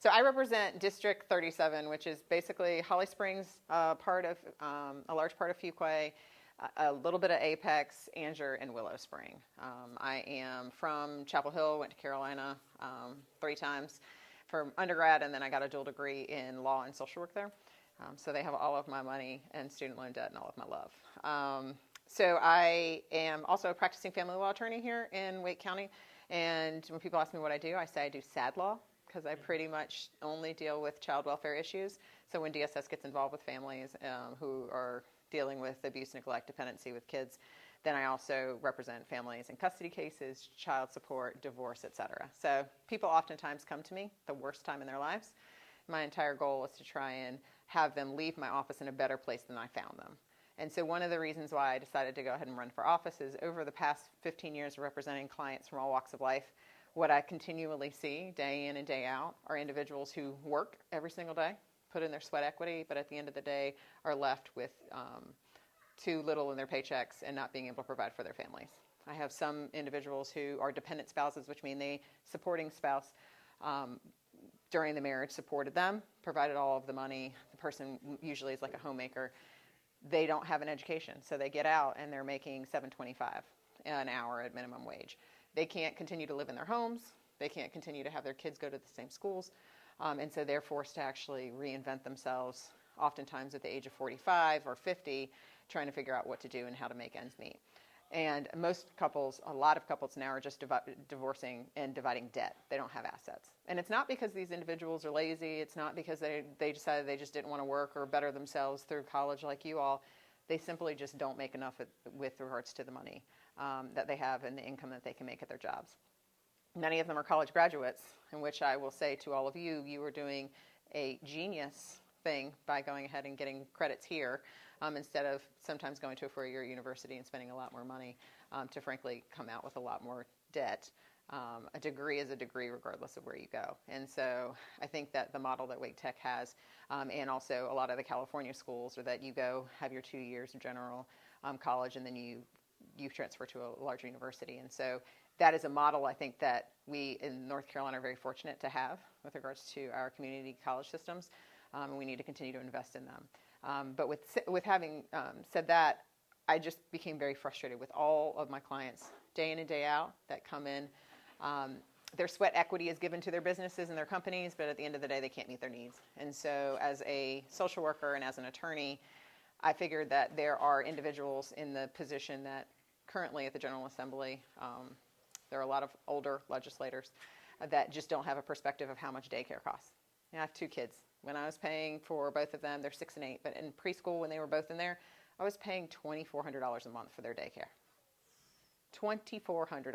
So I represent District 37, which is basically Holly Springs, part of a large part of Fuquay, a little bit of Apex, Angier, and Willow Spring. I am from Chapel Hill, went to Carolina 3 times for undergrad, and then I got a dual degree in law and social work there. So they have all of my money and student loan debt and all of my love. So I am also a practicing family law attorney here in Wake County. And when people ask me what I do, I say I do SAD law, because I pretty much only deal with child welfare issues. So when DSS gets involved with families who are dealing with abuse, neglect, dependency with kids, then I also represent families in custody cases, child support, divorce, etc. So people oftentimes come to me the worst time in their lives. My entire goal is to try and have them leave my office in a better place than I found them. And so one of the reasons why I decided to go ahead and run for office is over the past 15 years of representing clients from all walks of life, what I continually see day in and day out are individuals who work every single day, put in their sweat equity, but at the end of the day are left with too little in their paychecks and not being able to provide for their families. I have some individuals who are dependent spouses, which mean the supporting spouse during the marriage supported them, provided all of the money. The person usually is like a homemaker. They don't have an education, so they get out and they're making $7.25 an hour at minimum wage. They can't continue to live in their homes. They can't continue to have their kids go to the same schools. And so they're forced to actually reinvent themselves, oftentimes at the age of 45 or 50, trying to figure out what to do and how to make ends meet. And most couples, a lot of couples now are just divorcing and dividing debt. They don't have assets. And it's not because these individuals are lazy. It's not because they decided they just didn't want to work or better themselves through college like you all. They simply just don't make enough with regards to the money that they have and the income that they can make at their jobs. Many of them are college graduates, in which I will say to all of you, you are doing a genius thing by going ahead and getting credits here instead of sometimes going to a 4-year university and spending a lot more money to frankly come out with a lot more debt. A degree is a degree regardless of where you go. And so I think that the model that Wake Tech has and also a lot of the California schools are that you go have your 2 years of general college and then you transfer to a larger university. And so that is a model I think that we in North Carolina are very fortunate to have with regards to our community college systems, and we need to continue to invest in them. But with having said that, I just became very frustrated with all of my clients day in and day out that come in. Their sweat equity is given to their businesses and their companies, but at the end of the day, they can't meet their needs. And so as a social worker and as an attorney, I figured that there are individuals in the position that currently at the General Assembly, there are a lot of older legislators that just don't have a perspective of how much daycare costs. I have 2 kids. When I was paying for both of them, they're 6 and 8, but in preschool when they were both in there, I was paying $2,400 a month for their daycare. $2,400.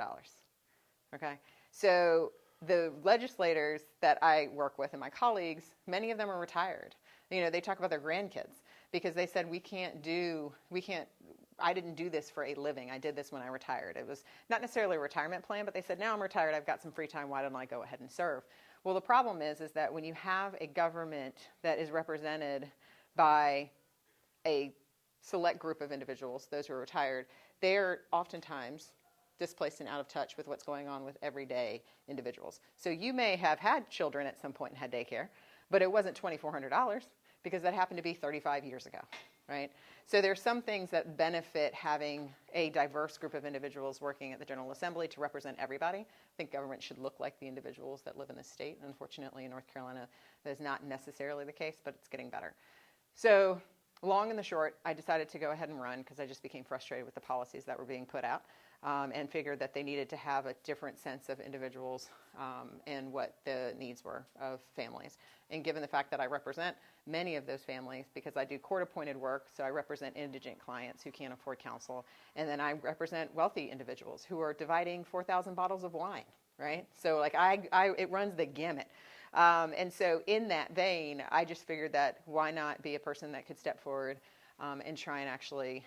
Okay? So the legislators that I work with and my colleagues, many of them are retired. You know, they talk about their grandkids because they said I didn't do this for a living. I did this when I retired. It was not necessarily a retirement plan, but they said, now I'm retired, I've got some free time, why don't I go ahead and serve? Well, the problem is that when you have a government that is represented by a select group of individuals, those who are retired, they're oftentimes displaced and out of touch with what's going on with everyday individuals. So you may have had children at some point and had daycare, but it wasn't $2,400 because that happened to be 35 years ago, right? So there's some things that benefit having a diverse group of individuals working at the General Assembly to represent everybody. I think government should look like the individuals that live in the state. Unfortunately, in North Carolina, that is not necessarily the case, but it's getting better. So long and the short, I decided to go ahead and run because I just became frustrated with the policies that were being put out and figured that they needed to have a different sense of individuals and what the needs were of families. And given the fact that I represent many of those families because I do court-appointed work, so I represent indigent clients who can't afford counsel, and then I represent wealthy individuals who are dividing 4,000 bottles of wine, right? So like it runs the gamut. And so in that vein, I just figured that why not be a person that could step forward and try and actually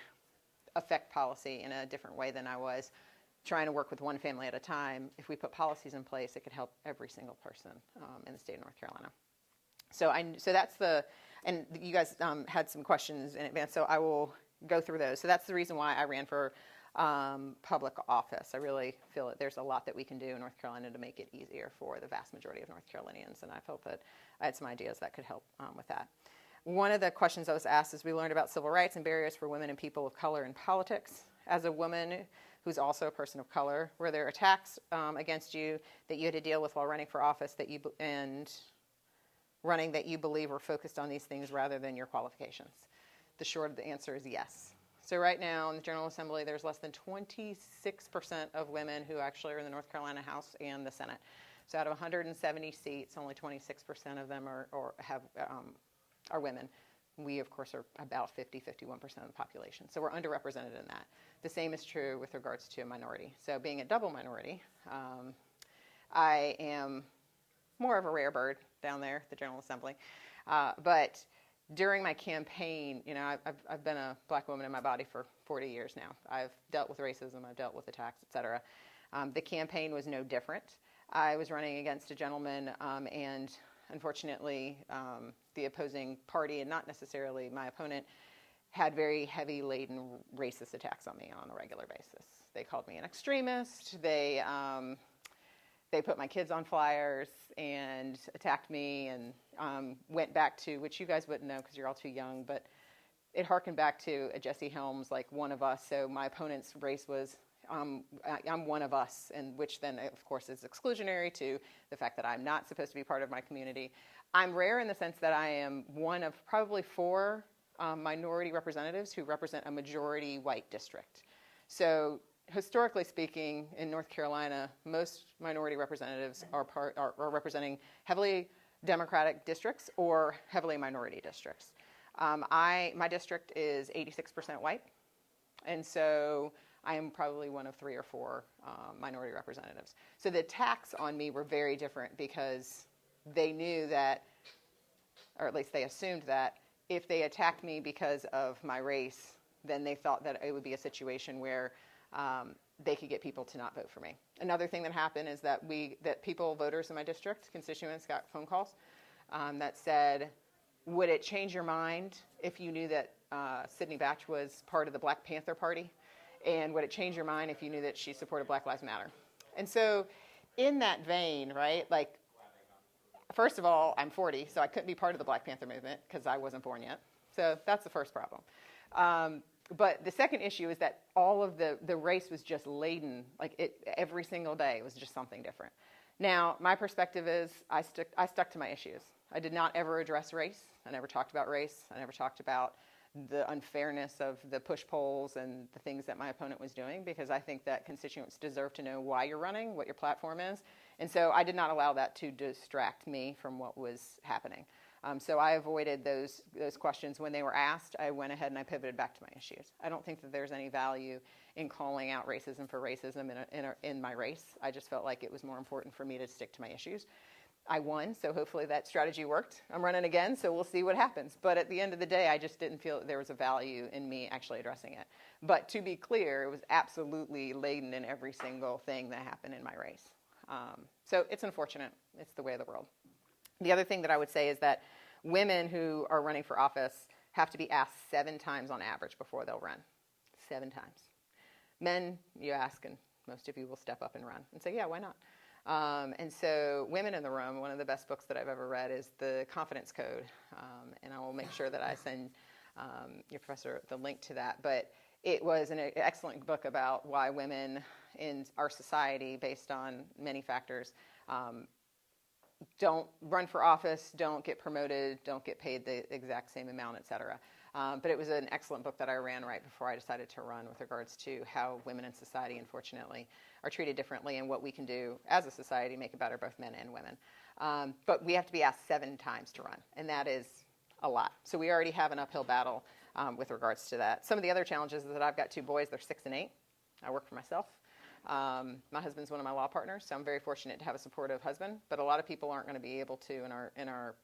affect policy in a different way than I was trying to work with one family at a time. If we put policies in place, it could help every single person in the state of North Carolina. So that's and you guys had some questions in advance, so I will go through those. So that's the reason why I ran for public office. I really feel that there's a lot that we can do in North Carolina to make it easier for the vast majority of North Carolinians, and I felt that I had some ideas that could help with that. One of the questions I was asked is, we learned about civil rights and barriers for women and people of color in politics. As a woman who's also a person of color, were there attacks against you that you had to deal with while running for office that you believe were focused on these things rather than your qualifications? The short of the answer is yes. So right now in the General Assembly, there's less than 26% of women who actually are in the North Carolina House and the Senate. So out of 170 seats, only 26% of them are women. We, of course, are about 51% of the population. So we're underrepresented in that. The same is true with regards to a minority. So being a double minority, I am more of a rare bird down there at the General Assembly. But during my campaign, I've been a black woman in my body for 40 years now. I've dealt with racism, I've dealt with attacks, et cetera. The campaign was no different. I was running against a gentleman, and unfortunately, the opposing party, and not necessarily my opponent, had very heavy-laden racist attacks on me on a regular basis. They called me an extremist. They put my kids on flyers and attacked me, and went back to, which you guys wouldn't know because you're all too young, but it harkened back to a Jesse Helms, like One of Us. So my opponent's race was, I'm one of us, and which then, of course, is exclusionary to the fact that I'm not supposed to be part of my community. I'm rare in the sense that I am one of probably 4 minority representatives who represent a majority white district. So historically speaking, in North Carolina, most minority representatives are representing heavily Democratic districts or heavily minority districts. My district is 86% white, and so I am probably one of 3 or 4 minority representatives. So the attacks on me were very different because they knew that, or at least they assumed that, if they attacked me because of my race, then they thought that it would be a situation where they could get people to not vote for me. Another thing that happened is that voters in my district, constituents, got phone calls that said, would it change your mind if you knew that Sydney Batch was part of the Black Panther Party? And would it change your mind if you knew that she supported Black Lives Matter? And so in that vein, right, like, first of all, I'm 40, so I couldn't be part of the Black Panther movement because I wasn't born yet. So that's the first problem. But the second issue is that all of the race was just laden, like every single day it was just something different. Now, my perspective is I stuck to my issues. I did not ever address race. I never talked about race. I never talked about the unfairness of the push-polls and the things that my opponent was doing, because I think that constituents deserve to know why you're running, what your platform is. And so I did not allow that to distract me from what was happening. So I avoided those questions. When they were asked, I went ahead and I pivoted back to my issues. I don't think that there's any value in calling out racism for racism in my race. I just felt like it was more important for me to stick to my issues. I won, so hopefully that strategy worked. I'm running again, so we'll see what happens. But at the end of the day, I just didn't feel that there was a value in me actually addressing it. But to be clear, it was absolutely laden in every single thing that happened in my race. So it's unfortunate. It's the way of the world. The other thing that I would say is that women who are running for office have to be asked 7 times on average before they'll run. 7 times. Men, you ask, and most of you will step up and run and say, yeah, why not? And so women in the room, one of the best books that I've ever read is The Confidence Code. And I will make sure that I send your professor the link to that. But it was an excellent book about why women in our society, based on many factors, don't run for office, don't get promoted, don't get paid the exact same amount, et cetera. But it was an excellent book that I ran right before I decided to run with regards to how women in society, unfortunately, are treated differently and what we can do as a society to make it better, both men and women. But we have to be asked 7 times to run, and that is a lot. So we already have an uphill battle with regards to that. Some of the other challenges is that I've got 2 boys. They're 6 and 8. I work for myself. My husband's one of my law partners, so I'm very fortunate to have a supportive husband. But a lot of people aren't going to be able to, in our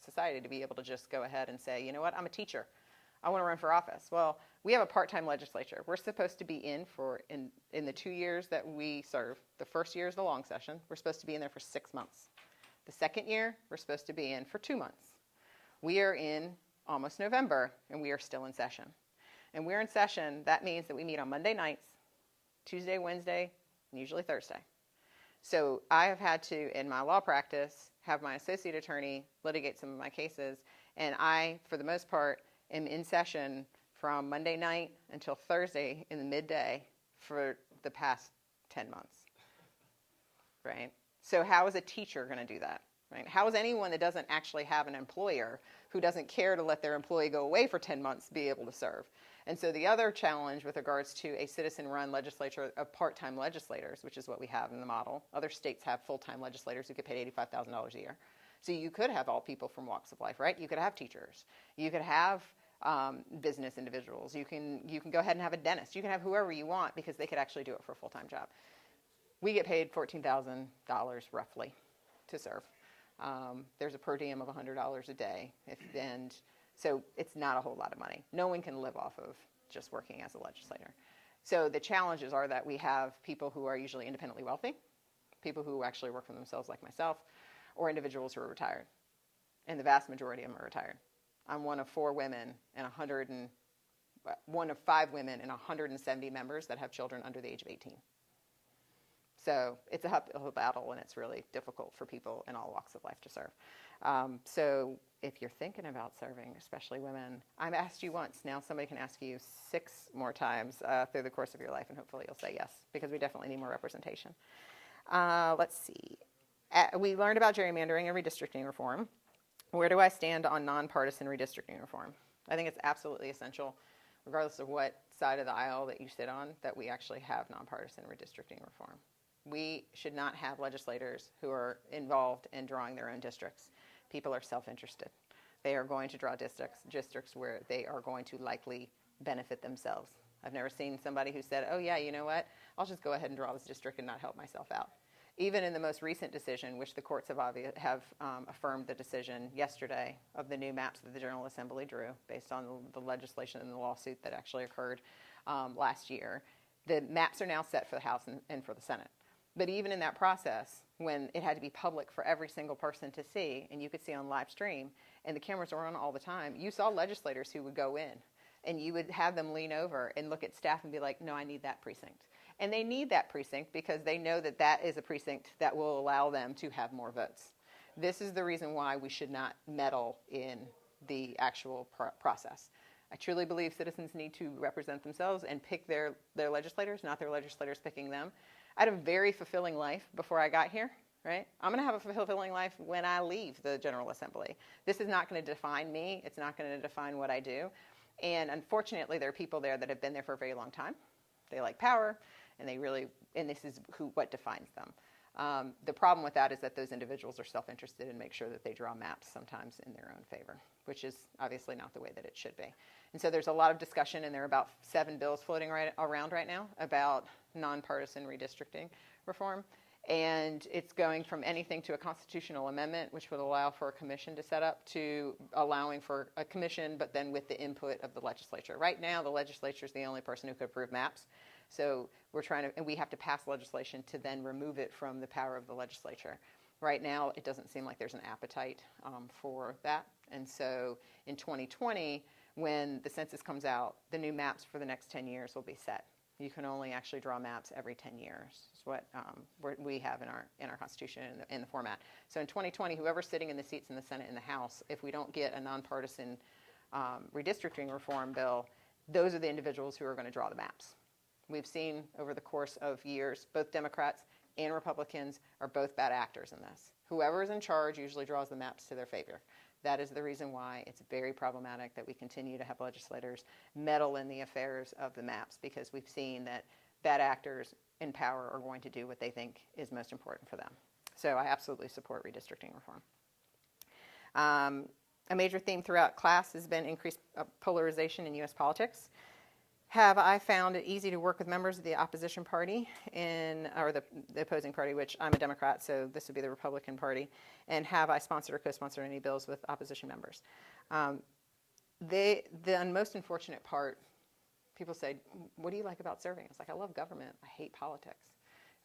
society, to be able to just go ahead and say, you know what, I'm a teacher. I want to run for office. Well, we have a part-time legislature. We're supposed to be in the 2 years that we serve. The first year is the long session. We're supposed to be in there for 6 months. The second year, we're supposed to be in for 2 months. We are in almost November, and we are still in session. and we're in session, that means that we meet on Monday nights, Tuesday, Wednesday, and usually Thursday. So I have had to, in my law practice, have my associate attorney litigate some of my cases, and I, for the most part, am in session from Monday night until Thursday in the midday for the past 10 months, right? So how is a teacher going to do that, right? How is anyone that doesn't actually have an employer who doesn't care to let their employee go away for 10 months be able to serve? And so the other challenge with regards to a citizen-run legislature of part-time legislators, which is what we have in the model, other states have full-time legislators who get paid $85,000 a year. So you could have all people from walks of life, right? You could have teachers. You could have business individuals. You can go ahead and have a dentist. You can have whoever you want because they could actually do it for a full-time job. We get paid $14,000 roughly to serve. There's a per diem of $100 a day, and so it's not a whole lot of money. No one can live off of just working as a legislator. So the challenges are that we have people who are usually independently wealthy, people who actually work for themselves like myself, or individuals who are retired. And the vast majority of them are retired. I'm one of 4 women and one of 5 women and 170 members that have children under the age of 18. So it's a uphill battle, and it's really difficult for people in all walks of life to serve. So if you're thinking about serving, especially women, I've asked you once. Now somebody can ask you 6 more times through the course of your life, and hopefully you'll say yes, because we definitely need more representation. Let's see. We learned about gerrymandering and redistricting reform. Where do I stand on nonpartisan redistricting reform? I think it's absolutely essential, regardless of what side of the aisle that you sit on, that we actually have nonpartisan redistricting reform. We should not have legislators who are involved in drawing their own districts. People are self-interested. They are going to draw districts where they are going to likely benefit themselves. I've never seen somebody who said, oh yeah, you know what, I'll just go ahead and draw this district and not help myself out. Even in the most recent decision, which the courts have affirmed the decision yesterday of the new maps that the General Assembly drew based on the legislation and the lawsuit that actually occurred last year, the maps are now set for the House and for the Senate. But even in that process, when it had to be public for every single person to see, and you could see on live stream, and the cameras were on all the time, you saw legislators who would go in, and you would have them lean over and look at staff and be like, no, I need that precinct. And they need that precinct because they know that that is a precinct that will allow them to have more votes. This is the reason why we should not meddle in the actual process. I truly believe citizens need to represent themselves and pick their legislators, not their legislators picking them. I had a very fulfilling life before I got here, right? I'm going to have a fulfilling life when I leave the General Assembly. This is not going to define me. It's not going to define what I do. And unfortunately, there are people there that have been there for a very long time. They like power, and this is what defines them. The problem with that is that those individuals are self-interested and make sure that they draw maps sometimes in their own favor, which is obviously not the way that it should be. And so there's a lot of discussion, and there are about 7 bills floating around right now about nonpartisan redistricting reform. And it's going from anything to a constitutional amendment, which would allow for a commission to set up, to allowing for a commission, but then with the input of the legislature. Right now, the legislature is the only person who could approve maps. So and we have to pass legislation to then remove it from the power of the legislature. Right now, it doesn't seem like there's an appetite for that. And so in 2020, when the census comes out, the new maps for the next 10 years will be set. You can only actually draw maps every 10 years. It's what we have in our Constitution in the format. So in 2020, whoever's sitting in the seats in the Senate and the House, if we don't get a nonpartisan redistricting reform bill, those are the individuals who are going to draw the maps. We've seen over the course of years, both Democrats and Republicans are both bad actors in this. Whoever is in charge usually draws the maps to their favor. That is the reason why it's very problematic that we continue to have legislators meddle in the affairs of the maps, because we've seen that bad actors in power are going to do what they think is most important for them. So I absolutely support redistricting reform. A major theme throughout class has been increased polarization in U.S. politics. Have I found it easy to work with members of the opposition party or the opposing party, which I'm a Democrat, so this would be the Republican Party, and have I sponsored or co-sponsored any bills with opposition members? The most unfortunate part, people say, what do you like about serving? It's like, I love government. I hate politics.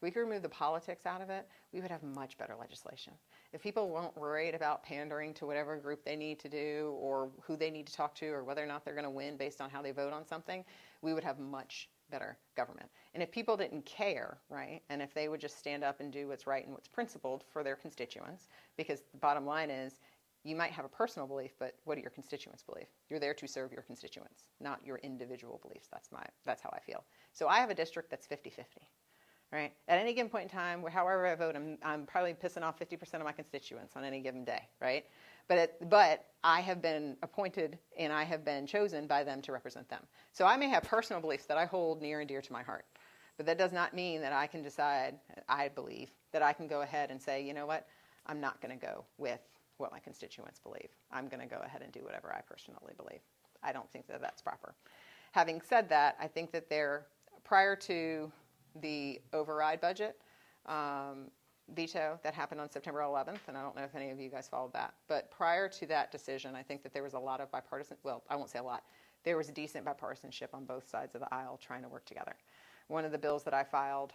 we could remove the politics out of it, we would have much better legislation. If people weren't worried about pandering to whatever group they need to do or who they need to talk to or whether or not they're going to win based on how they vote on something, we would have much better government. And if people didn't care, right, and if they would just stand up and do what's right and what's principled for their constituents, because the bottom line is, you might have a personal belief, but what do your constituents believe? You're there to serve your constituents, not your individual beliefs. That's how I feel. So I have a district that's 50-50, right? At any given point in time, however I vote, I'm probably pissing off 50% of my constituents on any given day, right? But I have been appointed and I have been chosen by them to represent them. So I may have personal beliefs that I hold near and dear to my heart, but that does not mean that I can decide, I believe, that I can go ahead and say, you know what, I'm not going to go with what my constituents believe. I'm going to go ahead and do whatever I personally believe. I don't think that that's proper. Having said that, I think that prior to the override budget veto that happened on September 11th, and I don't know if any of you guys followed that, but prior to that decision, I think that there was a lot of bipartisan, well, I won't say a lot, there was decent bipartisanship on both sides of the aisle trying to work together. One of the bills that I filed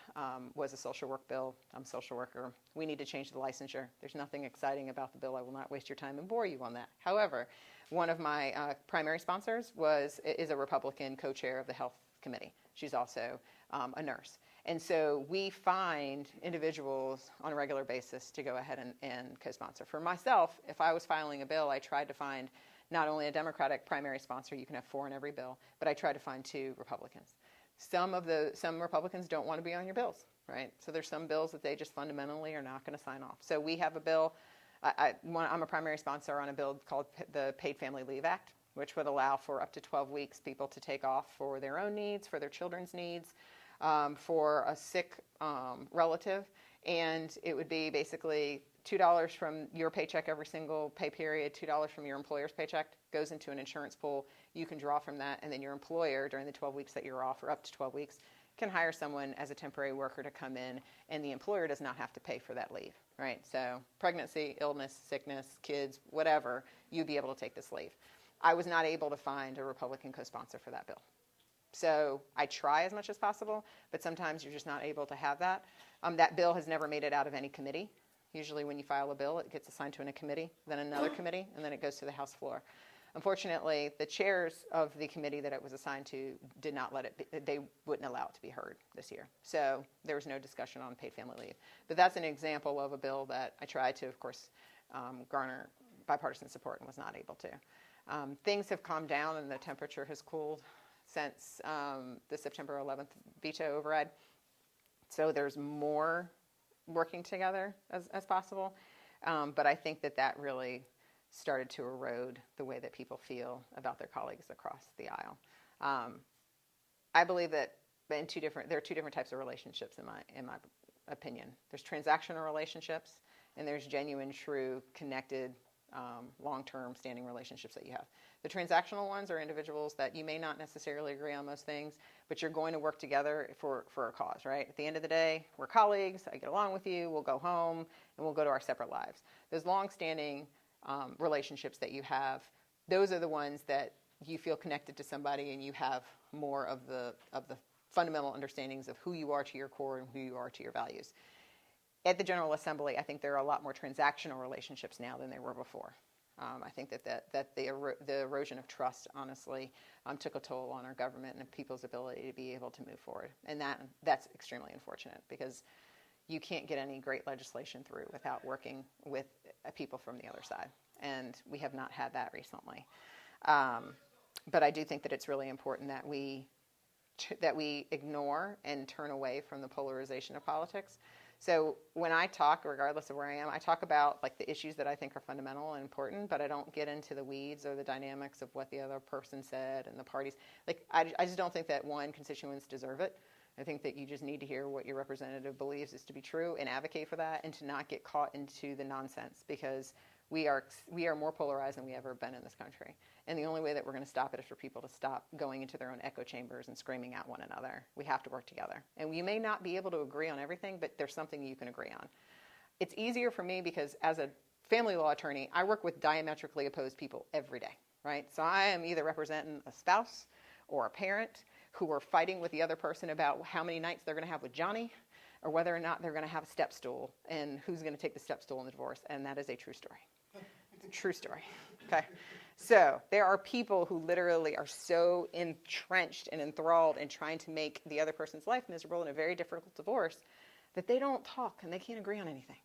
was a social work bill. I'm a social worker. We need to change the licensure. There's nothing exciting about the bill. I will not waste your time and bore you on that. However, one of my primary sponsors is a Republican co-chair of the Health Committee. She's also a nurse. And so we find individuals on a regular basis to go ahead and co-sponsor. For myself, if I was filing a bill, I tried to find not only a Democratic primary sponsor, you can have 4 in every bill, but I tried to find 2 Republicans. Some Republicans don't want to be on your bills, right? So there's some bills that they just fundamentally are not going to sign off. So we have a bill. I'm a primary sponsor on a bill called the Paid Family Leave Act, which would allow for up to 12 weeks people to take off for their own needs, for their children's needs, for a sick relative. And it would be basically $2 from your paycheck every single pay period, $2 from your employer's paycheck goes into an insurance pool. You can draw from that, and then your employer, during the 12 weeks that you're off, or up to 12 weeks, can hire someone as a temporary worker to come in, and the employer does not have to pay for that leave, right? So pregnancy, illness, sickness, kids, whatever, you'd be able to take this leave. I was not able to find a Republican co-sponsor for that bill. So I try as much as possible, but sometimes you're just not able to have that. That bill has never made it out of any committee. Usually when you file a bill, it gets assigned to a committee, then another committee, and then it goes to the House floor. Unfortunately, the chairs of the committee that it was assigned to did not let it be, they wouldn't allow it to be heard this year. So there was no discussion on paid family leave. But that's an example of a bill that I tried to, of course, garner bipartisan support and was not able to. Things have calmed down and the temperature has cooled since the September 11th veto override. So there's more working together as possible. But I think that really started to erode the way that people feel about their colleagues across the aisle. I believe that there are 2 different types of relationships in my opinion. There's transactional relationships and there's genuine, true, connected, long-term standing relationships that you have. The transactional ones are individuals that you may not necessarily agree on most things, but you're going to work together for a cause, right? At the end of the day, we're colleagues, I get along with you, we'll go home, and we'll go to our separate lives. Those long-standing relationships that you have, those are the ones that you feel connected to somebody and you have more of the fundamental understandings of who you are to your core and who you are to your values. At the General Assembly, I think there are a lot more transactional relationships now than there were before. I think that the erosion of trust, honestly, took a toll on our government and people's ability to be able to move forward. And that's extremely unfortunate because you can't get any great legislation through without working with people from the other side. And we have not had that recently. But I do think that it's really important that we ignore and turn away from the polarization of politics. So when I talk, regardless of where I am, I talk about like the issues that I think are fundamental and important, but I don't get into the weeds or the dynamics of what the other person said and the parties. Like I just don't think that constituents deserve it. I think that you just need to hear what your representative believes is to be true and advocate for that and to not get caught into the nonsense because we are more polarized than we ever been in this country. And the only way that we're going to stop it is for people to stop going into their own echo chambers and screaming at one another. We have to work together. And we may not be able to agree on everything, but there's something you can agree on. It's easier for me because as a family law attorney, I work with diametrically opposed people every day, right? So I am either representing a spouse or a parent who are fighting with the other person about how many nights they're going to have with Johnny. or whether or not they're going to have a step stool and who's going to take the step stool in the divorce. And that is a true story. True story. Okay. So there are people who literally are so entrenched and enthralled in trying to make the other person's life miserable in a very difficult divorce that they don't talk and they can't agree on anything.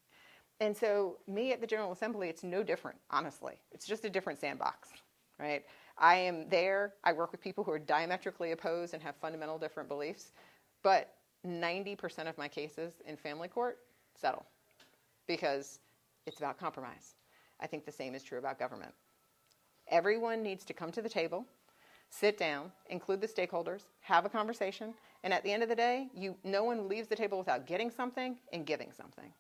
And so me at the General Assembly, it's no different, honestly. It's just a different sandbox, right? I am there. I work with people who are diametrically opposed and have fundamental different beliefs. But 90% of my cases in family court settle because it's about compromise. I think the same is true about government. Everyone needs to come to the table, sit down, include the stakeholders, have a conversation, and at the end of the day, no one leaves the table without getting something and giving something.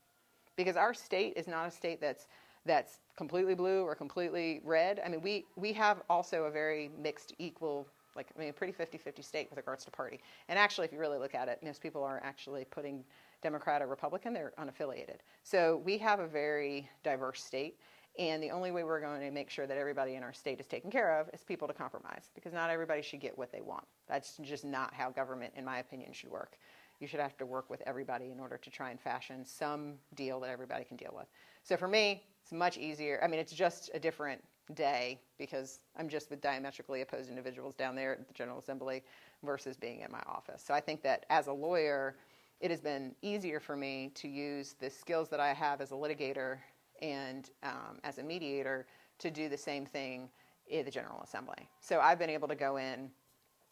Because our state is not a state that's completely blue or completely red. I mean, we have also a very mixed, equal, a pretty 50-50 state with regards to party. And actually, if you really look at it, most people aren't actually putting Democrat or Republican, they're unaffiliated. So we have a very diverse state. And the only way we're going to make sure that everybody in our state is taken care of is people to compromise, because not everybody should get what they want. That's just not how government, in my opinion, should work. You should have to work with everybody in order to try and fashion some deal that everybody can deal with. So for me, it's much easier. I mean, it's just a different day because I'm just with diametrically opposed individuals down there at the General Assembly versus being in my office. So I think that as a lawyer, it has been easier for me to use the skills that I have as a litigator and as a mediator to do the same thing in the General Assembly. So I've been able to go in,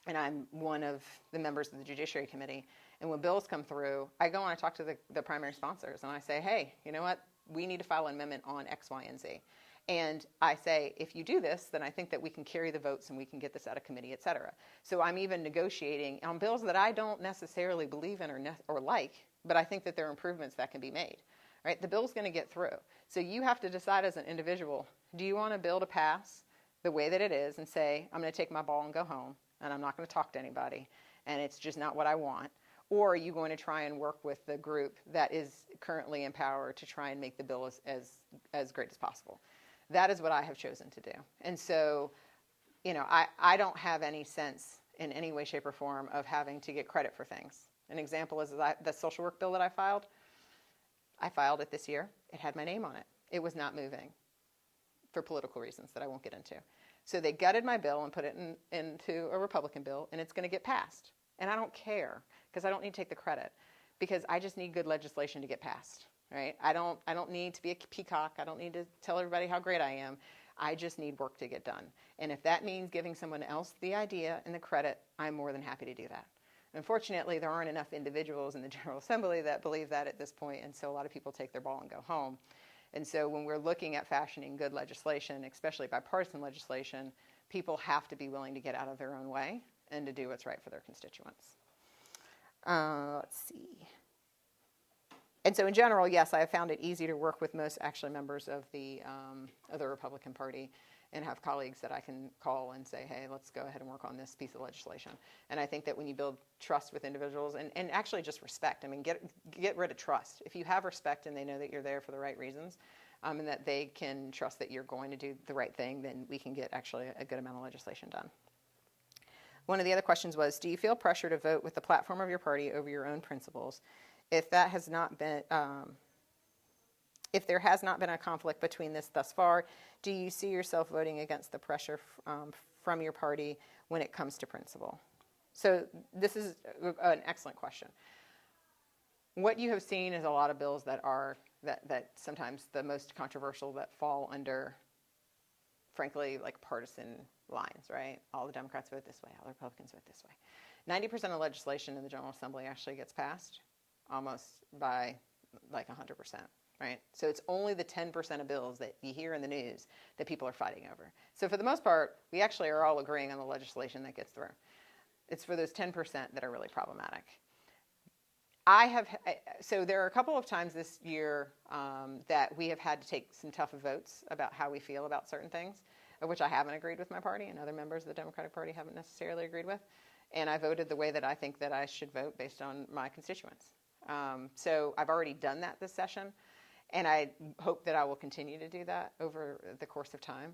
and I'm one of the members of the Judiciary Committee, and when bills come through, I go and I talk to the primary sponsors, and I say, hey, you know what? We need to file an amendment on X, Y, and Z. And I say, if you do this, then I think that we can carry the votes and we can get this out of committee, et cetera. So I'm even negotiating on bills that I don't necessarily believe in or like, but I think that there are improvements that can be made. Right? The bill's going to get through. So you have to decide as an individual, do you want a bill to pass the way that it is and say, I'm going to take my ball and go home, and I'm not going to talk to anybody, and it's just not what I want? Or are you going to try and work with the group that is currently in power to try and make the bill as great as possible? That is what I have chosen to do. And so, I don't have any sense in any way, shape, or form of having to get credit for things. An example is the social work bill that I filed. I filed it this year. It had my name on it. It was not moving for political reasons that I won't get into. So they gutted my bill and put it into a Republican bill, and it's going to get passed. And I don't care, because I don't need to take the credit, because I just need good legislation to get passed, right? I don't need to be a peacock. I don't need to tell everybody how great I am. I just need work to get done. And if that means giving someone else the idea and the credit, I'm more than happy to do that. Unfortunately, there aren't enough individuals in the General Assembly that believe that at this point, and so a lot of people take their ball and go home. And so when we're looking at fashioning good legislation, especially bipartisan legislation, people have to be willing to get out of their own way and to do what's right for their constituents. Let's see. And so in general, yes, I have found it easy to work with most actually members of the Republican Party and have colleagues that I can call and say, hey, let's go ahead and work on this piece of legislation. And I think that when you build trust with individuals and actually just respect, I mean, get rid of trust. If you have respect and they know that you're there for the right reasons and that they can trust that you're going to do the right thing, then we can get actually a good amount of legislation done. One of the other questions was, do you feel pressure to vote with the platform of your party over your own principles? If that has not been... If there has not been a conflict between this thus far, do you see yourself voting against the pressure from your party when it comes to principle? So this is an excellent question. What you have seen is a lot of bills that are that sometimes the most controversial that fall under, frankly, like partisan lines, right? All the Democrats vote this way, all the Republicans vote this way. 90% of legislation in the General Assembly actually gets passed almost by like 100%. Right? So it's only the 10% of bills that you hear in the news that people are fighting over. So for the most part, we actually are all agreeing on the legislation that gets through. It's for those 10% that are really problematic. So there are a couple of times this year that we have had to take some tough votes about how we feel about certain things, of which I haven't agreed with my party and other members of the Democratic Party haven't necessarily agreed with. And I voted the way that I think that I should vote based on my constituents. So I've already done that this session. And I hope that I will continue to do that over the course of time.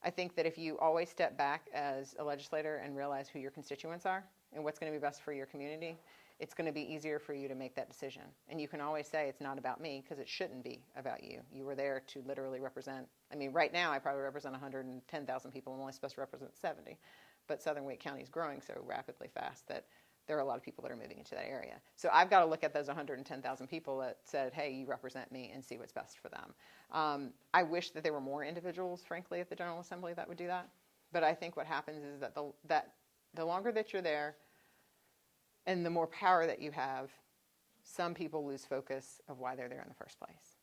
I think that if you always step back as a legislator and realize who your constituents are and what's going to be best for your community, it's going to be easier for you to make that decision. And you can always say it's not about me, because it shouldn't be about you. You were there to literally represent. I mean, right now I probably represent 110,000 people. I'm only supposed to represent 70. But Southern Wake County is growing so rapidly fast that there are a lot of people that are moving into that area. So I've got to look at those 110,000 people that said, hey, you represent me, and see what's best for them. I wish that there were more individuals, frankly, at the General Assembly that would do that. But I think what happens is that the longer that you're there and the more power that you have, some people lose focus of why they're there in the first place.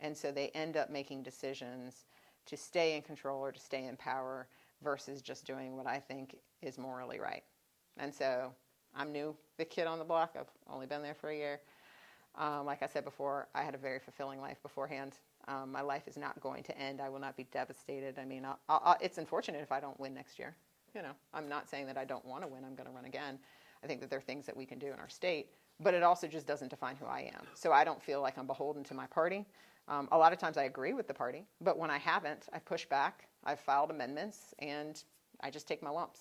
And so they end up making decisions to stay in control or to stay in power versus just doing what I think is morally right. And so I'm new, the kid on the block. I've only been there for a year. Like I said before, I had a very fulfilling life beforehand. My life is not going to end. I will not be devastated. I mean, it's unfortunate if I don't win next year. You know, I'm not saying that I don't want to win. I'm going to run again. I think that there are things that we can do in our state, but it also just doesn't define who I am. So I don't feel like I'm beholden to my party. A lot of times I agree with the party, but when I haven't, I've pushed back, I've filed amendments, and I just take my lumps.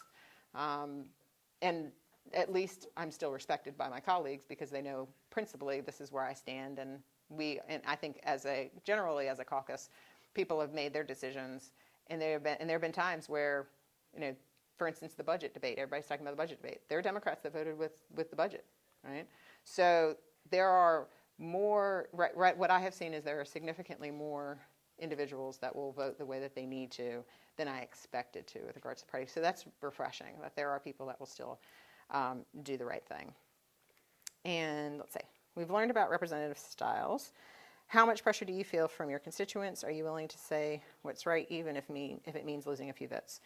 And at least I'm still respected by my colleagues because they know principally this is where I stand. And I think generally as a caucus, people have made their decisions, and there have been times where, you know, for instance, the budget debate. Everybody's talking about the budget debate. There are Democrats that voted with the budget, right? So there are more. Right. What I have seen is there are significantly more individuals that will vote the way that they need to than I expected to with regards to party. So that's refreshing that there are people that will still do the right thing. And let's see. We've learned about representative styles. How much pressure do you feel from your constituents? Are you willing to say what's right, even if it means losing a few votes?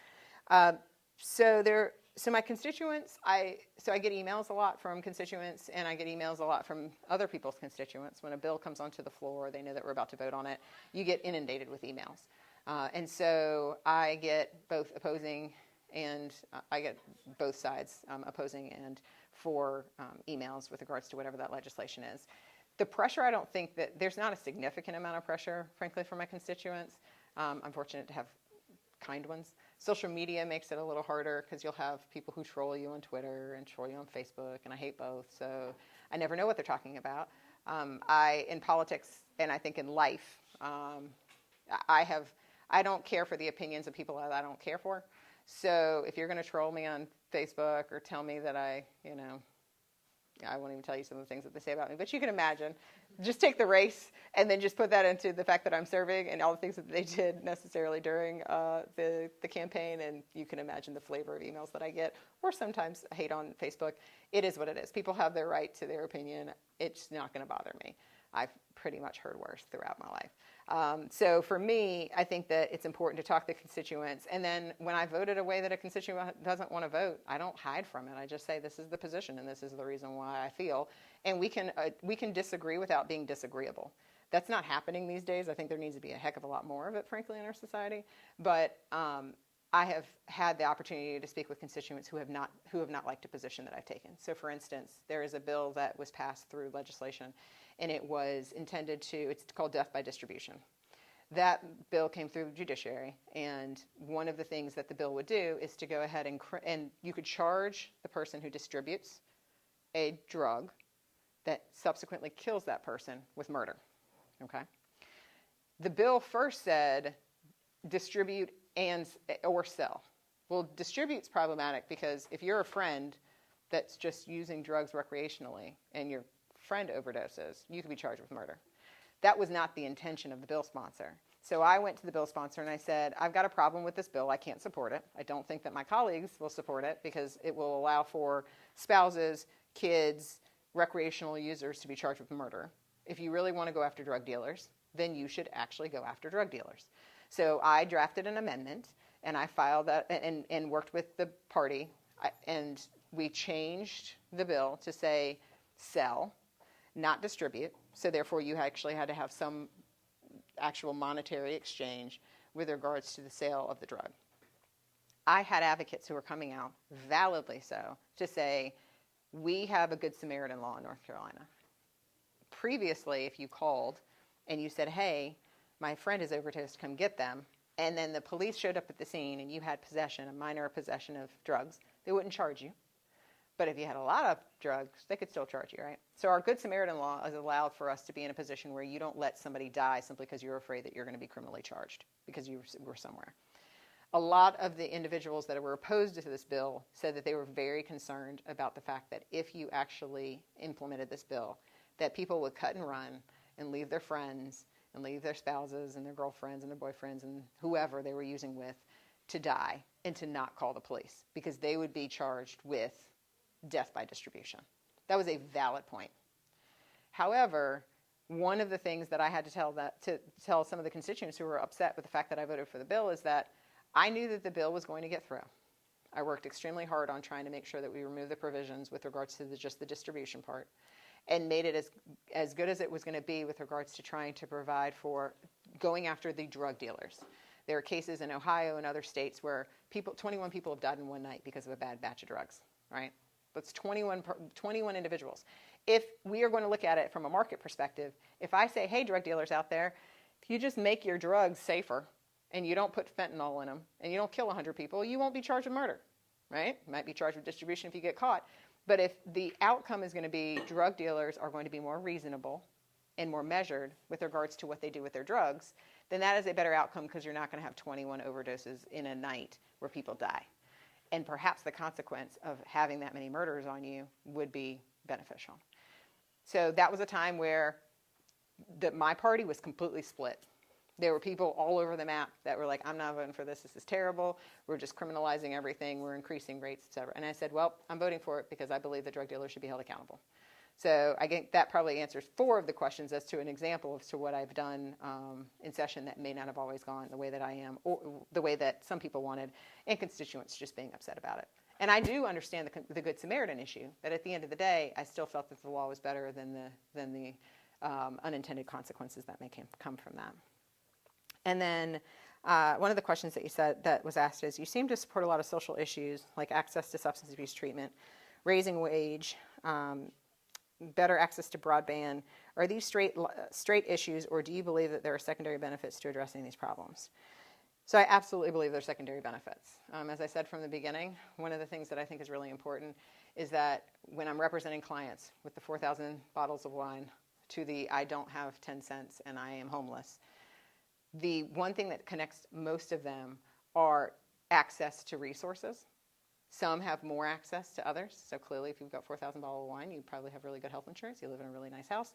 So my constituents, I get emails a lot from constituents, and I get emails a lot from other people's constituents. When a bill comes onto the floor, they know that we're about to vote on it. You get inundated with emails. And so I get both opposing and I get both sides opposing and for emails with regards to whatever that legislation is. The pressure, I don't think that there's not a significant amount of pressure, frankly, from my constituents. I'm fortunate to have kind ones. Social media makes it a little harder because you'll have people who troll you on Twitter and troll you on Facebook, and I hate both, so I never know what they're talking about. In politics, and I think in life, I don't care for the opinions of people that I don't care for. So if you're going to troll me on Facebook or tell me that I won't even tell you some of the things that they say about me, but you can imagine, just take the race and then just put that into the fact that I'm serving and all the things that they did necessarily during the campaign, and you can imagine the flavor of emails that I get, or sometimes hate on Facebook. It is what it is. People have their right to their opinion. It's not going to bother me. I've pretty much heard worse throughout my life. So for me, I think that it's important to talk to constituents. And then when I voted a way that a constituent doesn't want to vote, I don't hide from it. I just say, this is the position and this is the reason why I feel. And we can disagree without being disagreeable. That's not happening these days. I think there needs to be a heck of a lot more of it, frankly, in our society. But I have had the opportunity to speak with constituents who have not liked a position that I've taken. So for instance, there is a bill that was passed through legislation, and it was intended it's called death by distribution. That bill came through judiciary, and one of the things that the bill would do is to go ahead and you could charge the person who distributes a drug that subsequently kills that person with murder, okay? The bill first said distribute or sell. Well, distribute's problematic because if you're a friend that's just using drugs recreationally and your friend overdoses, you could be charged with murder. That was not the intention of the bill sponsor. So I went to the bill sponsor and I said, I've got a problem with this bill. I can't support it. I don't think that my colleagues will support it because it will allow for spouses, kids, recreational users to be charged with murder. If you really want to go after drug dealers, then you should actually go after drug dealers. So I drafted an amendment, and I filed that and worked with the party, and we changed the bill to say sell, not distribute. So therefore, you actually had to have some actual monetary exchange with regards to the sale of the drug. I had advocates who were coming out, validly so, to say, we have a Good Samaritan law in North Carolina. Previously, if you called and you said, hey, my friend is overdosed, come get them, and then the police showed up at the scene and you had a minor possession of drugs, they wouldn't charge you. But if you had a lot of drugs, they could still charge you, right? So our Good Samaritan law has allowed for us to be in a position where you don't let somebody die simply because you're afraid that you're going to be criminally charged because you were somewhere. A lot of the individuals that were opposed to this bill said that they were very concerned about the fact that if you actually implemented this bill, that people would cut and run and leave their friends and leave their spouses and their girlfriends and their boyfriends and whoever they were using with to die and to not call the police because they would be charged with death by distribution. That was a valid point. However, one of the things that I had to tell some of the constituents who were upset with the fact that I voted for the bill is that I knew that the bill was going to get through. I worked extremely hard on trying to make sure that we remove the provisions with regards to just the distribution part and made it as good as it was going to be with regards to trying to provide for going after the drug dealers. There are cases in Ohio and other states where 21 people have died in one night because of a bad batch of drugs, right? That's 21 individuals. If we are going to look at it from a market perspective, if I say, hey, drug dealers out there, if you just make your drugs safer and you don't put fentanyl in them and you don't kill 100 people, you won't be charged with murder, right? You might be charged with distribution if you get caught. But if the outcome is going to be drug dealers are going to be more reasonable and more measured with regards to what they do with their drugs, then that is a better outcome because you're not going to have 21 overdoses in a night where people die. And perhaps the consequence of having that many murders on you would be beneficial. So that was a time where my party was completely split. There were people all over the map that were like, I'm not voting for this. This is terrible. We're just criminalizing everything. We're increasing rates, et cetera. And I said, well, I'm voting for it because I believe the drug dealers should be held accountable. So I think that probably answers 4 of the questions as to an example as to what I've done in session that may not have always gone the way that I am or the way that some people wanted and constituents just being upset about it. And I do understand the Good Samaritan issue, that at the end of the day, I still felt that the law was better than the unintended consequences that may come from that. And then one of the questions that you said that was asked is, you seem to support a lot of social issues like access to substance abuse treatment, raising wage, better access to broadband. Are these straight issues, or do you believe that there are secondary benefits to addressing these problems? So I absolutely believe there are secondary benefits. As I said from the beginning, one of the things that I think is really important is that when I'm representing clients with the 4,000 bottles of wine to the I don't have 10 cents and I am homeless, the one thing that connects most of them are access to resources. Some have more access to others. So clearly, if you've got 4,000 bottles of wine, you probably have really good health insurance. You live in a really nice house.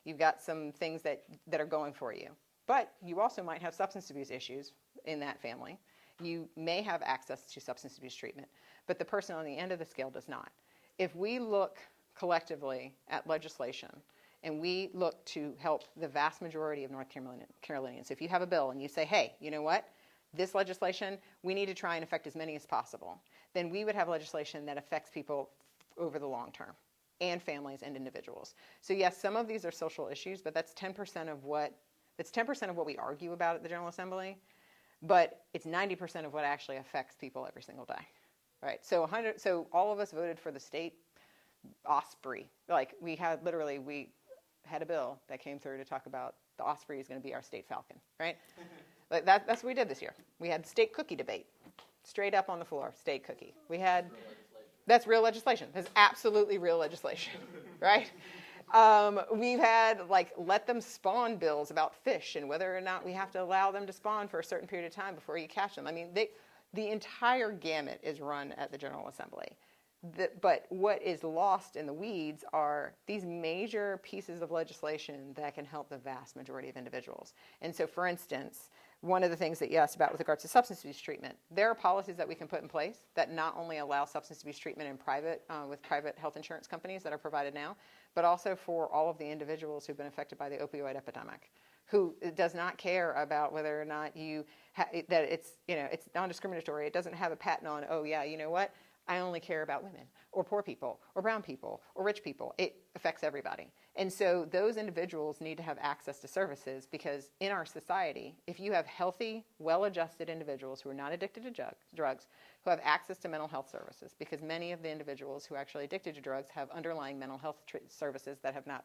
You've got some things that are going for you. But you also might have substance abuse issues in that family. You may have access to substance abuse treatment, but the person on the end of the scale does not. If we look collectively at legislation and we look to help the vast majority of North Carolinians, if you have a bill and you say, hey, you know what? This legislation, we need to try and affect as many as possible, then we would have legislation that affects people over the long term and families and individuals. So yes, some of these are social issues, but that's 10% of what we argue about at the General Assembly, but it's 90% of what actually affects people every single day, right? So all of us voted for the state Osprey. Like we had a bill that came through to talk about the Osprey is going to be our state falcon, right? Like that's what we did this year. We had state cookie debate, straight up on the floor, state cookie. That's real legislation. That's absolutely real legislation, right? We've had let them spawn bills about fish and whether or not we have to allow them to spawn for a certain period of time before you catch them. I mean, the entire gamut is run at the General Assembly. But what is lost in the weeds are these major pieces of legislation that can help the vast majority of individuals. And so, for instance, one of the things that you asked about with regards to substance abuse treatment, there are policies that we can put in place that not only allow substance abuse treatment in private with private health insurance companies that are provided now, but also for all of the individuals who've been affected by the opioid epidemic, who does not care about whether or not that it's non-discriminatory. It doesn't have a patent on, oh yeah, you know what? I only care about women or poor people or brown people or rich people. It affects everybody. And so those individuals need to have access to services because in our society, if you have healthy, well-adjusted individuals who are not addicted to drugs, who have access to mental health services, because many of the individuals who are actually addicted to drugs have underlying mental health services that have not,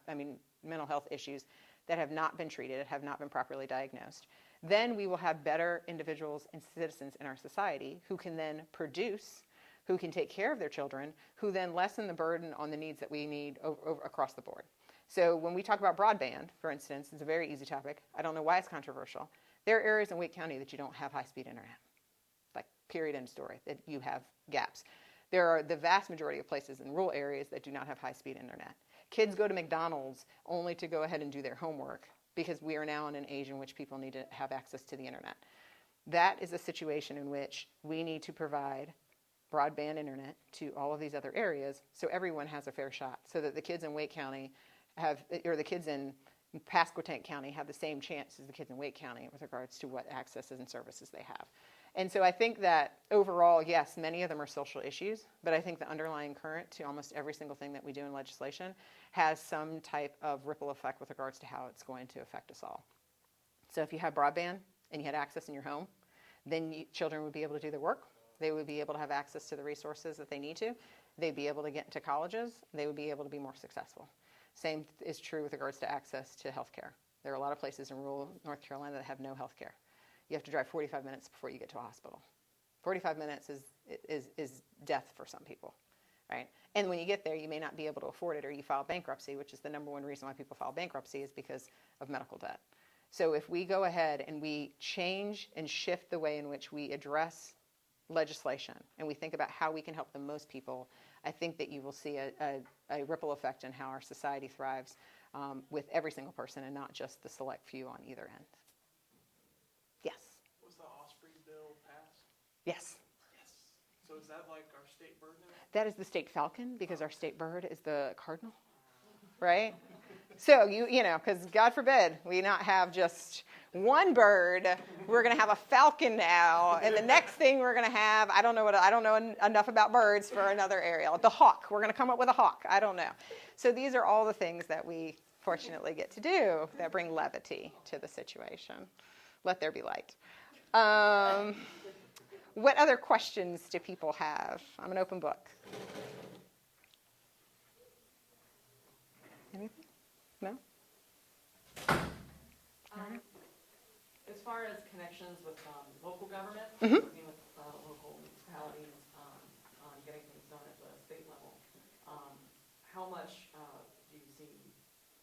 mental health issues that have not been treated, have not been properly diagnosed, then we will have better individuals and citizens in our society who can then produce who can take care of their children, who then lessen the burden on the needs that we need across the board. So when we talk about broadband, for instance, it's a very easy topic. I don't know why it's controversial. There are areas in Wake County that you don't have high-speed internet, like period, end story, that you have gaps. There are the vast majority of places in rural areas that do not have high-speed internet. Kids go to McDonald's only to go ahead and do their homework because we are now in an age in which people need to have access to the internet. That is a situation in which we need to provide broadband internet to all of these other areas so everyone has a fair shot, so that the kids in Wake County or the kids in Pasquotank County have the same chance as the kids in Wake County with regards to what accesses and services they have. And so I think that overall, yes, many of them are social issues, but I think the underlying current to almost every single thing that we do in legislation has some type of ripple effect with regards to how it's going to affect us all. So if you have broadband and you had access in your home, then children would be able to do their work. They would be able to have access to the resources that they need to. They'd be able to get into colleges. They would be able to be more successful. Same is true with regards to access to health care. There are a lot of places in rural North Carolina that have no health care. You have to drive 45 minutes before you get to a hospital. 45 minutes is death for some people, right? And when you get there, you may not be able to afford it, or you file bankruptcy, which is the number one reason why people file bankruptcy is because of medical debt. So if we go ahead and we change and shift the way in which we address legislation and we think about how we can help the most people, I think that you will see a ripple effect in how our society thrives with every single person and not just the select few on either end. Yes? Was the Osprey bill passed? Yes. Yes. So is that like our state bird now? That is the state falcon because our state bird is the cardinal, right? So, you know, because God forbid we not have just one bird. We're going to have a falcon now. And the next thing we're going to have, I don't know enough about birds for another area. The hawk. We're going to come up with a hawk. I don't know. So these are all the things that we fortunately get to do that bring levity to the situation. Let there be light. What other questions do people have? I'm an open book. Anything? No? As far as connections with local government, Mhm. working with local municipalities on getting things done at the state level, how much do you see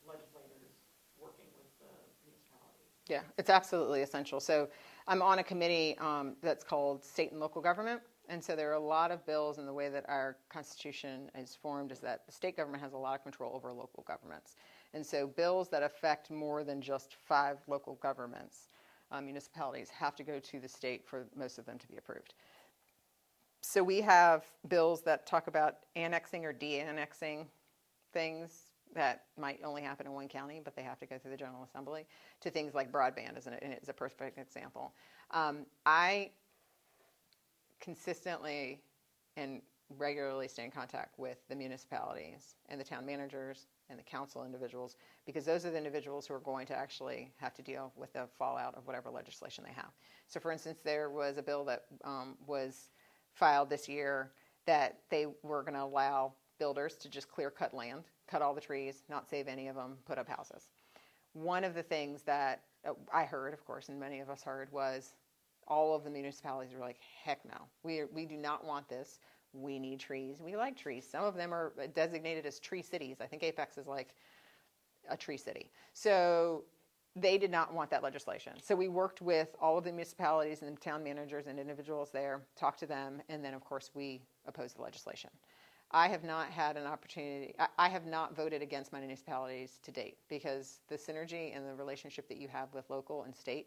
legislators working with the municipalities? Yeah, it's absolutely essential. So I'm on a committee that's called State and Local Government. And so there are a lot of bills, and the way that our Constitution is formed is that the state government has a lot of control over local governments. And so bills that affect more than just 5 local governments, municipalities, have to go to the state for most of them to be approved. So we have bills that talk about annexing or de-annexing things that might only happen in one county, but they have to go through the General Assembly, to things like broadband, and it's a perfect example. I consistently and regularly stay in contact with the municipalities and the town managers and the council individuals, because those are the individuals who are going to actually have to deal with the fallout of whatever legislation they have. So for instance, there was a bill that was filed this year that they were going to allow builders to just clear cut land, cut all the trees, not save any of them, put up houses. One of the things that I heard, of course, and many of us heard, was all of the municipalities were like, heck no, we do not want this. We need trees. We like trees. Some of them are designated as tree cities. I think Apex is like a tree city. So they did not want that legislation. So we worked with all of the municipalities and town managers and individuals there, talked to them, and then, of course, we opposed the legislation. I have not had an opportunity. I have not voted against my municipalities to date, because the synergy and the relationship that you have with local and state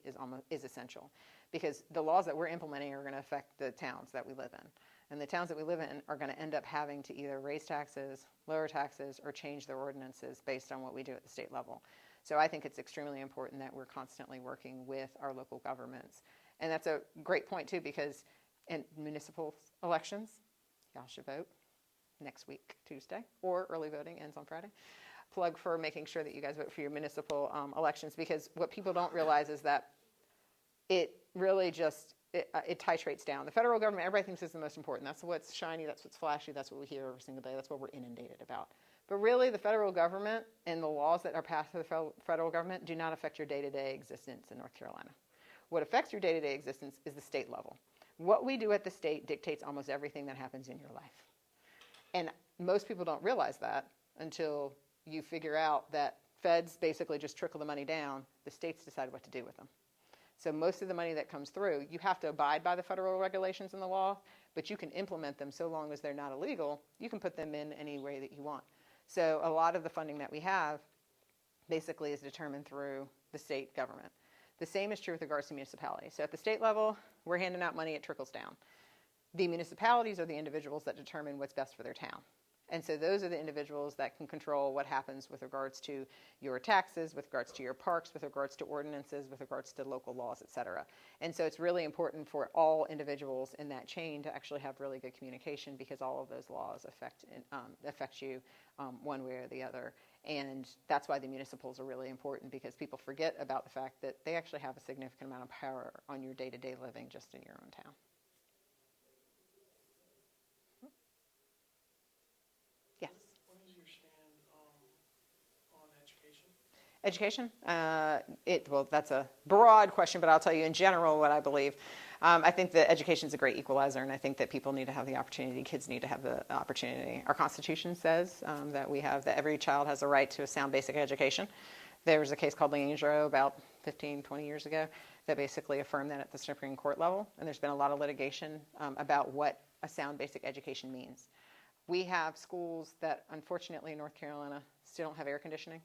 is essential, because the laws that we're implementing are going to affect the towns that we live in. And the towns that we live in are going to end up having to either raise taxes, lower taxes, or change their ordinances based on what we do at the state level. So I think it's extremely important that we're constantly working with our local governments. And that's a great point, too, because in municipal elections, y'all should vote next week, Tuesday, or early voting ends on Friday. Plug for making sure that you guys vote for your municipal elections, because what people don't realize is that it really just, it titrates down. The federal government, everybody thinks is the most important. That's what's shiny, that's what's flashy, that's what we hear every single day, that's what we're inundated about. But really, the federal government and the laws that are passed by the federal government do not affect your day-to-day existence in North Carolina. What affects your day-to-day existence is the state level. What we do at the state dictates almost everything that happens in your life. And most people don't realize that until you figure out that feds basically just trickle the money down, the states decide what to do with them. So most of the money that comes through, you have to abide by the federal regulations and the law, but you can implement them so long as they're not illegal. You can put them in any way that you want. So a lot of the funding that we have basically is determined through the state government. The same is true with regards to municipalities. So at the state level, we're handing out money, it trickles down. The municipalities are the individuals that determine what's best for their town. And so those are the individuals that can control what happens with regards to your taxes, with regards to your parks, with regards to ordinances, with regards to local laws, et cetera. And so it's really important for all individuals in that chain to actually have really good communication, because all of those laws affect you one way or the other. And that's why the municipals are really important, because people forget about the fact that they actually have a significant amount of power on your day-to-day living just in your own town. Yes. What is your stand on education? Education? Well, that's a broad question, but I'll tell you in general what I believe. I think that education is a great equalizer, and I think that people need to have the opportunity, kids need to have the opportunity. Our Constitution says that every child has a right to a sound basic education. There was a case called Langro about 15, 20 years ago that basically affirmed that at the Supreme Court level, and there's been a lot of litigation about what a sound basic education means. We have schools that, unfortunately, in North Carolina still don't have air conditioning.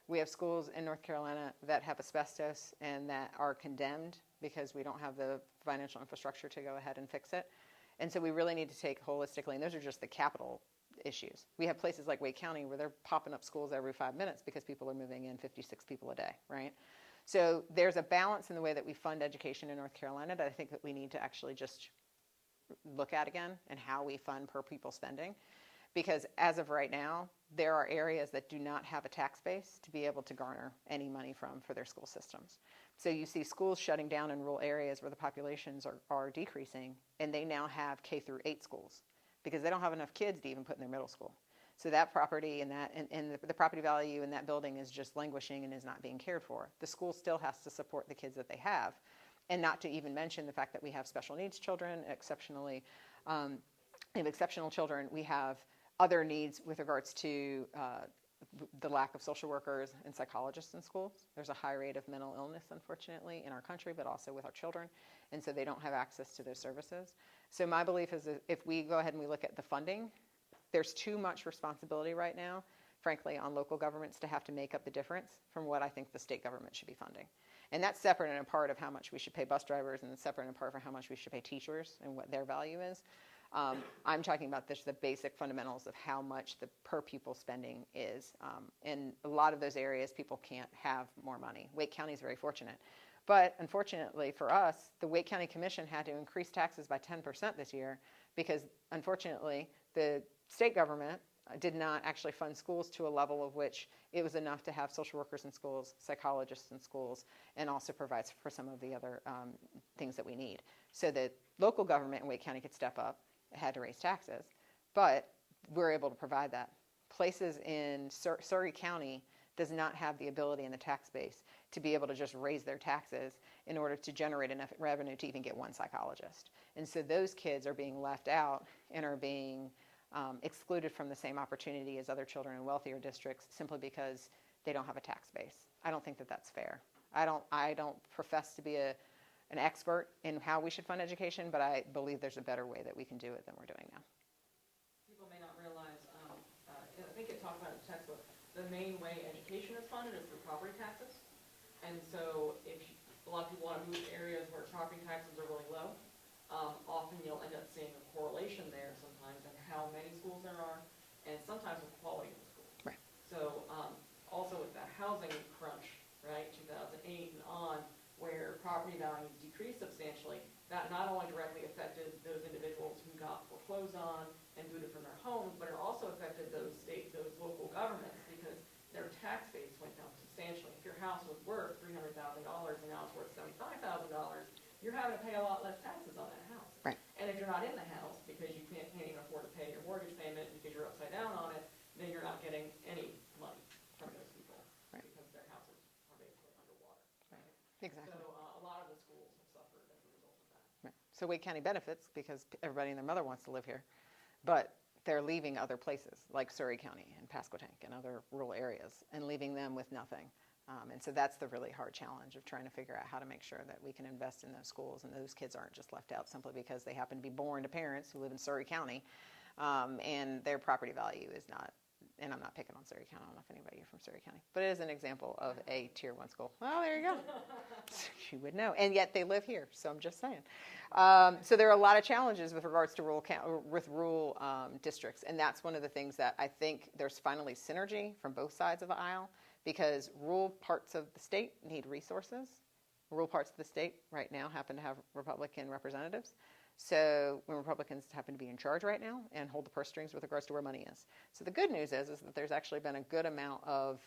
We have schools in North Carolina that have asbestos and that are condemned because we don't have the financial infrastructure to go ahead and fix it. And so we really need to take holistically, and those are just the capital issues. We have places like Wake County where they're popping up schools every 5 minutes because people are moving in 56 people a day, right? So there's a balance in the way that we fund education in North Carolina that I think that we need to actually just look at again, and how we fund per pupil spending. Because as of right now, there are areas that do not have a tax base to be able to garner any money from for their school systems. So you see schools shutting down in rural areas where the populations are decreasing, and they now have K through 8 schools because they don't have enough kids to even put in their middle school. So that property and the property value in that building is just languishing and is not being cared for. The school still has to support the kids that they have, and not to even mention the fact that we have special needs children, exceptional children. We have other needs with regards to the lack of social workers and psychologists in schools. There's a high rate of mental illness, unfortunately, in our country, but also with our children, and so they don't have access to those services. So my belief is that if we go ahead and we look at the funding, there's too much responsibility right now, frankly, on local governments to have to make up the difference from what I think the state government should be funding. And that's separate and apart of how much we should pay bus drivers, and separate and apart from how much we should pay teachers and what their value is. I'm talking about the basic fundamentals of how much the per pupil spending is. In a lot of those areas, people can't have more money. Wake County is very fortunate. But unfortunately for us, the Wake County Commission had to increase taxes by 10% this year because, unfortunately, the state government did not actually fund schools to a level of which it was enough to have social workers in schools, psychologists in schools, and also provides for some of the other things that we need. So the local government in Wake County could step up, had to raise taxes, but we're able to provide that. Places in Surrey County does not have the ability in the tax base to be able to just raise their taxes in order to generate enough revenue to even get one psychologist. And so those kids are being left out and are being excluded from the same opportunity as other children in wealthier districts simply because they don't have a tax base. I don't think that that's fair. I don't profess to be an expert in how we should fund education, but I believe there's a better way that we can do it than we're doing now. People may not realize, I think it talked about in the textbook, the main way education is funded is through property taxes. And so a lot of people want to move to areas where property taxes are really low, often you'll end up seeing a correlation there sometimes in how many schools there are, and sometimes with quality of the schools. Right. So also with the housing crunch, right, 2008 and on, where property values decreased substantially, that not only directly affected those individuals who got foreclosed on and booted from their homes, but it also affected those local governments because their tax base went down substantially. If your house was worth $300,000 and now it's worth $75,000, you're having to pay a lot less taxes on that house. Right. And if you're not in the house because you can't even afford to pay your mortgage payment because you're upside down on it, then you're not So Wake County benefits because everybody and their mother wants to live here, but they're leaving other places like Surrey County and Pasquotank and other rural areas and leaving them with nothing. And so that's the really hard challenge of trying to figure out how to make sure that we can invest in those schools and those kids aren't just left out simply because they happen to be born to parents who live in Surrey County, and their property value is not, and I'm not picking on Surrey County, I don't know if anybody here from Surrey County, but it is an example of a Tier 1 school. Well, there you go. You would know. And yet they live here, so I'm just saying. So there are a lot of challenges with regards to rural districts, and that's one of the things that I think there's finally synergy from both sides of the aisle, because rural parts of the state need resources. Rural parts of the state right now happen to have Republican representatives. So when Republicans happen to be in charge right now and hold the purse strings with regards to where money is. So the good news is that there's actually been a good amount of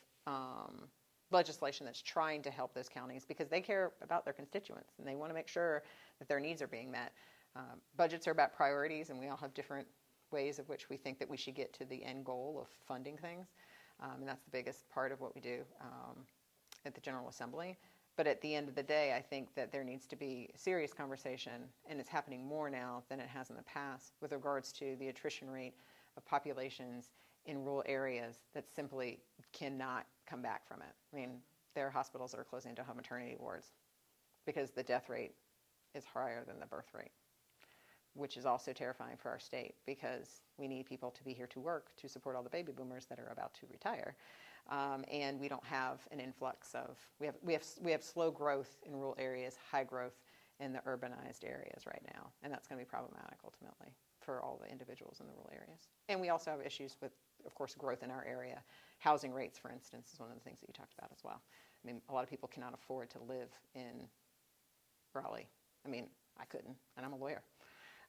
legislation that's trying to help those counties because they care about their constituents and they want to make sure that their needs are being met. Budgets are about priorities, and we all have different ways of which we think that we should get to the end goal of funding things. And that's the biggest part of what we do at the General Assembly. But at the end of the day, I think that there needs to be serious conversation, and it's happening more now than it has in the past, with regards to the attrition rate of populations in rural areas that simply cannot come back from it. I mean, there are hospitals that are closing to home maternity wards because the death rate is higher than the birth rate, which is also terrifying for our state because we need people to be here to work to support all the baby boomers that are about to retire. And we don't have an influx of, we have slow growth in rural areas, high growth in the urbanized areas right now. And that's going to be problematic ultimately for all the individuals in the rural areas. And we also have issues with, of course, growth in our area. Housing rates, for instance, is one of the things that you talked about as well. I mean, a lot of people cannot afford to live in Raleigh. I mean, I couldn't, and I'm a lawyer.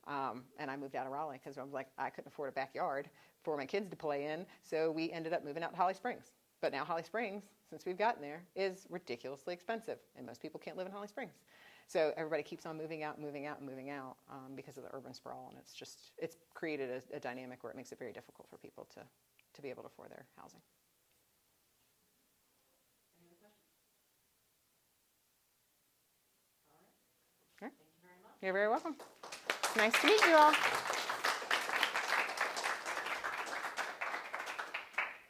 And I moved out of Raleigh because I was like, I couldn't afford a backyard for my kids to play in. So we ended up moving out to Holly Springs. But now Holly Springs, since we've gotten there, is ridiculously expensive. And most people can't live in Holly Springs. So everybody keeps on moving out because of the urban sprawl. And it's created a dynamic where it makes it very difficult for people to be able to afford their housing. Any other questions? All right. Okay. Thank you very much. You're very welcome. Nice to meet you all.